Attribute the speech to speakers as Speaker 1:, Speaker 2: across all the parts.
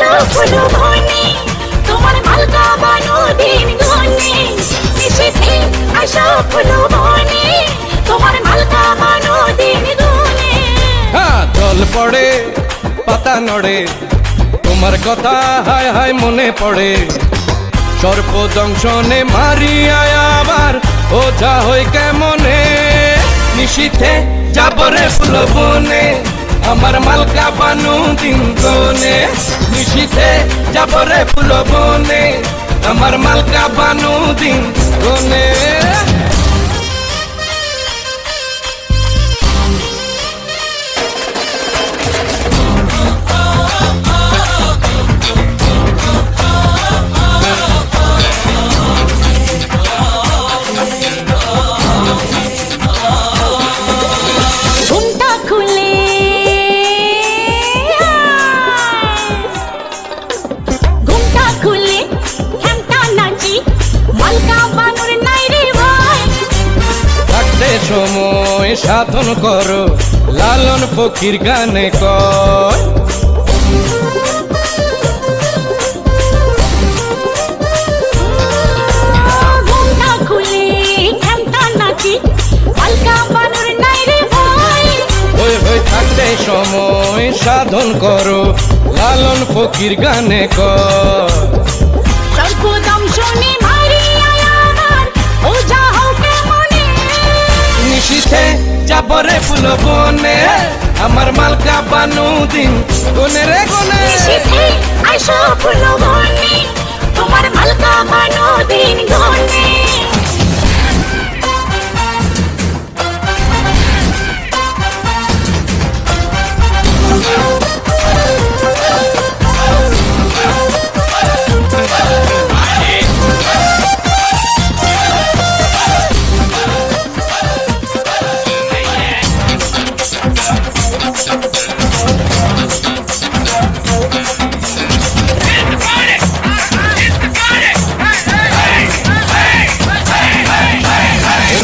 Speaker 1: আইসো ফুলো বনে তোমার মালকা বানো দিন গনে নিশীথে আইসো ফুলো বনে তোমার মালকা বানো দিন গনে
Speaker 2: জল পড়ে পাতা নড়ে তোমার কথা হায় হায় মনে পড়ে সর্প দংশনে মারিয়া আবার ওঝা হই কেমনে নিশীথে যাবরে ফুল বনে আমার মালকা বানু দিন গনে নিশীথে যাবরে ফুল বনে আমার মালকা বানু দিন গনে সময় সাধন করো লালন ফকির গানে কর
Speaker 1: ঘুমটা খুলে খেমটা নাচি মালকা বানুর নাই রে ভাই
Speaker 2: ওই হই থাকতে সময় সাধন করো লালন ফকির গানে কর
Speaker 1: সর্বদম শুনে মারিয়া আমার ওঝা হও কেমনে
Speaker 2: নিশীথে যাবরে ফুল বনে আমার মালকা বানু দিন গনে রে গনে
Speaker 1: নিশীথে আইসো ফুলো বনে তোমার মালকা বানো দিন গনে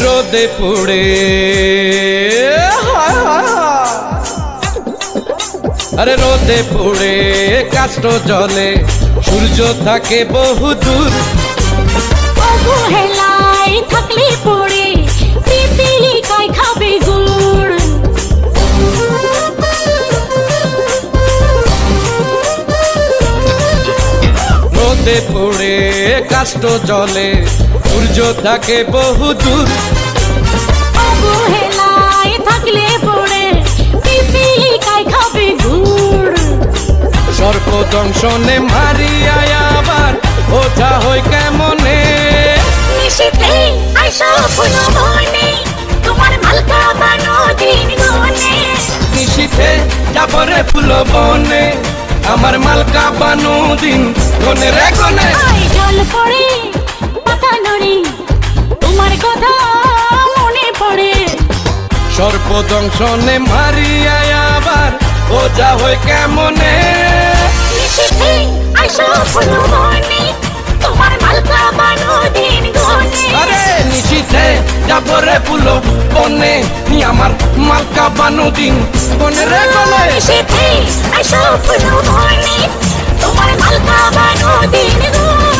Speaker 2: রোদে পুড়ে আরে রোদে পুড়ে কাষ্ট জলে সূর্য থাকে বহু দূর
Speaker 1: অবহেলায় থাকলে পড়ে পিপিলি কাই খাবে গুড়
Speaker 2: রোদে পুড়ে কাষ্ট জলে সূর্য থাকে বহু দূর
Speaker 1: অবহেলায় থাকলে পড়ে পিপিলি কাই খাবে গুড়
Speaker 2: সর্প দংশনে মারিয়া আবার ওঝা হই কেমনে
Speaker 1: নিশীথে আইসো ফুলো বনে তোমার মালকা বানো দিন গনে
Speaker 2: নিশীথে যাবরে ফুল বনে আমার মালকা বানু দিন গনে রে গনে
Speaker 1: আই জল পড়ে পাতা নড়ে তোমার কথা মনে পড়ে
Speaker 2: সর্প দংশনে মারিয়া আবার ওঝা হই কেমনে
Speaker 1: নিশীথে আইসো ফুলো বনে তোমার মালকা বানো দিন গনে
Speaker 2: আরে নিশীথে যাবরে ফুল বনে আমার মালকা বানু দিন গনে রে গনে
Speaker 1: নিশীথে আইসো ফুলো বনে তোমার মালকা বানো দিন গনে